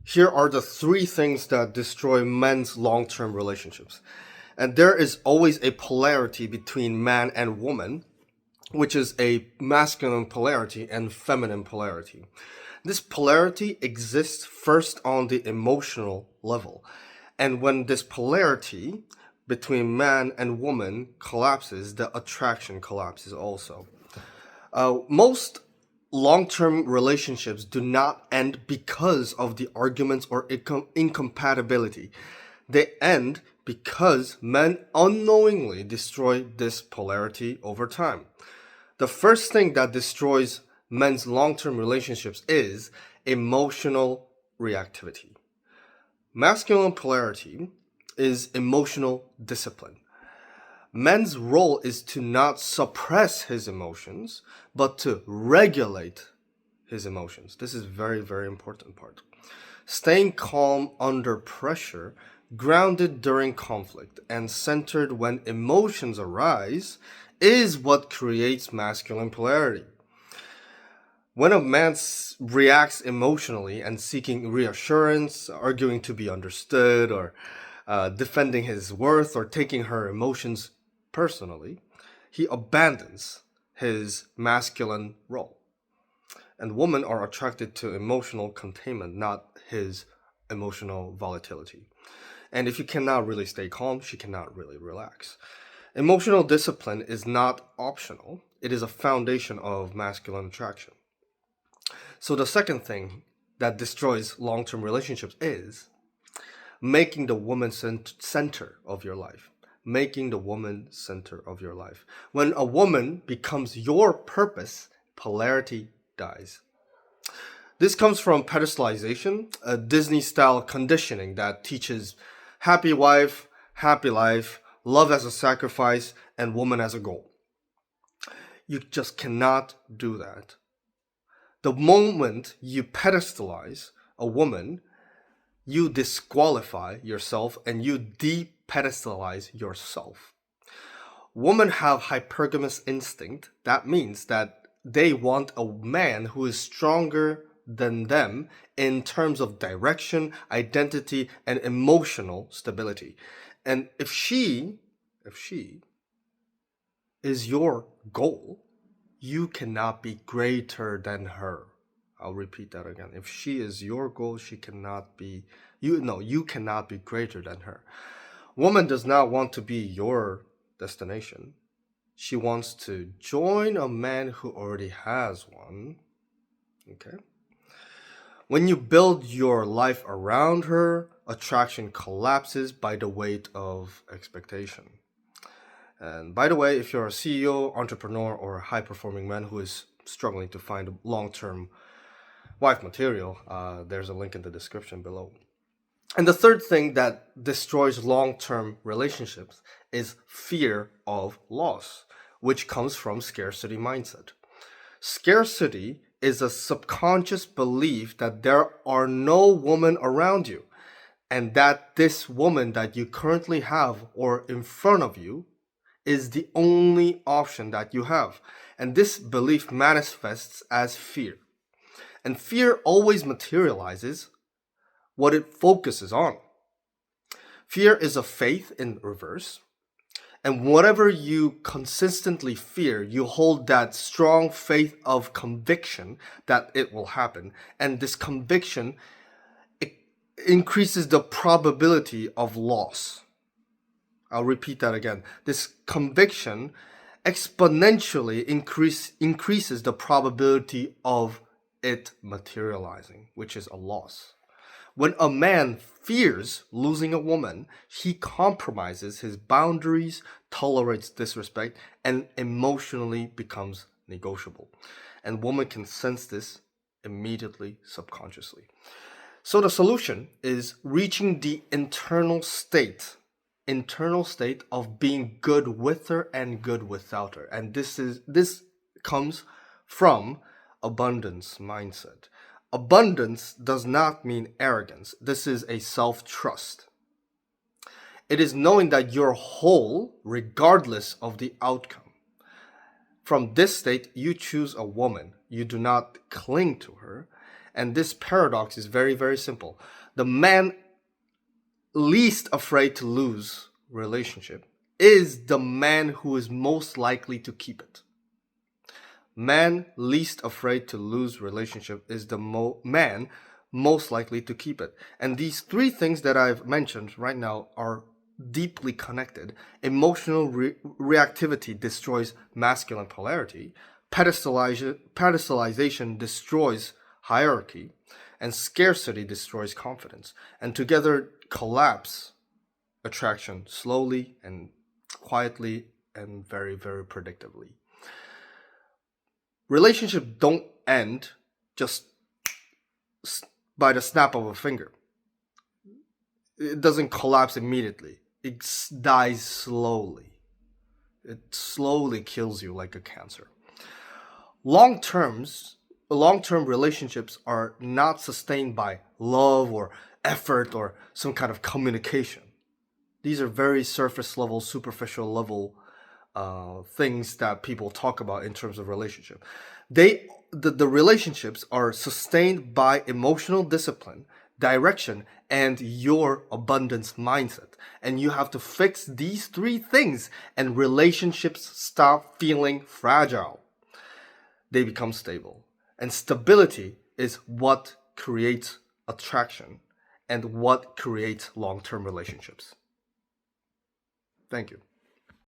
Here are the three things that destroy men's long-term relationships. And there is always a polarity between man and woman, which is a masculine polarity and feminine polarity. This polarity exists first on the emotional level. And when this polarity between man and woman collapses, the attraction collapses also. Most long-term relationships do not end because of the arguments or incompatibility. They end because men unknowingly destroy this polarity over time. The first thing that destroys men's long-term relationships is emotional reactivity. Masculine polarity is emotional discipline. Men's role is to not suppress his emotions, but to regulate his emotions. This is very, very important part. Staying calm under pressure, grounded during conflict, and centered when emotions arise is what creates masculine polarity. When a man reacts emotionally and seeking reassurance, arguing to be understood, or defending his worth, or taking her emotions personally, he abandons his masculine role. And women are attracted to emotional containment, not his emotional volatility. And if you cannot really stay calm, she cannot really relax. Emotional discipline is not optional, it is a foundation of masculine attraction. So the second thing that destroys long-term relationships is making the woman center of your life. Making the woman center of your life. When a woman becomes your purpose, polarity dies. This comes from pedestalization, a Disney-style conditioning that teaches happy wife, happy life, love as a sacrifice, and woman as a goal. You just cannot do that. The moment you pedestalize a woman, you disqualify yourself and you depedestalize yourself. Women have hypergamous instinct. That means that they want a man who is stronger than them in terms of direction, identity, and emotional stability. And if she is your goal, you cannot be greater than her. I'll repeat that again. If she is your goal, she cannot be you cannot be greater than her. Woman does not want to be your destination. She wants to join a man who already has one. Okay? When you build your life around her, attraction collapses by the weight of expectation. And by the way, if you're a CEO, entrepreneur, or a high-performing man who is struggling to find long-term wife material, there's a link in the description below. And the third thing that destroys long-term relationships is fear of loss, which comes from scarcity mindset. Scarcity is a subconscious belief that there are no women around you, and that this woman that you currently have or in front of you is the only option that you have. And this belief manifests as fear. And fear always materializes what it focuses on. Fear is a faith in reverse. And whatever you consistently fear, you hold that strong faith of conviction that it will happen. And this conviction increases the probability of loss. I'll repeat that again. This conviction exponentially increases the probability of it materializing, which is a loss. When a man fears losing a woman, he compromises his boundaries, tolerates disrespect, and emotionally becomes negotiable. And women can sense this immediately, subconsciously. So the solution is reaching the internal state of being good with her and good without her. And this comes from abundance mindset. Abundance does not mean arrogance. This is a self-trust. It is knowing that you're whole regardless of the outcome. From this state, you choose a woman. You do not cling to her. And this paradox is very, very simple. The man least afraid to lose relationship is the man who is most likely to keep it. Man least afraid to lose relationship is the man most likely to keep it. And these three things that I've mentioned right now are deeply connected. Emotional reactivity destroys masculine polarity. Pedestalization destroys hierarchy. And scarcity destroys confidence. And together collapse attraction slowly and quietly and very, very predictably. Relationships don't end just by the snap of a finger. It doesn't collapse immediately. It dies slowly. It slowly kills you like a cancer. Long-term relationships are not sustained by love or effort or some kind of communication. These are very surface level, superficial level things that people talk about in terms of relationship. The relationships are sustained by emotional discipline, direction, and your abundance mindset. And you have to fix these three things, and relationships stop feeling fragile. They become stable. And stability is what creates attraction and what creates long-term relationships. Thank you.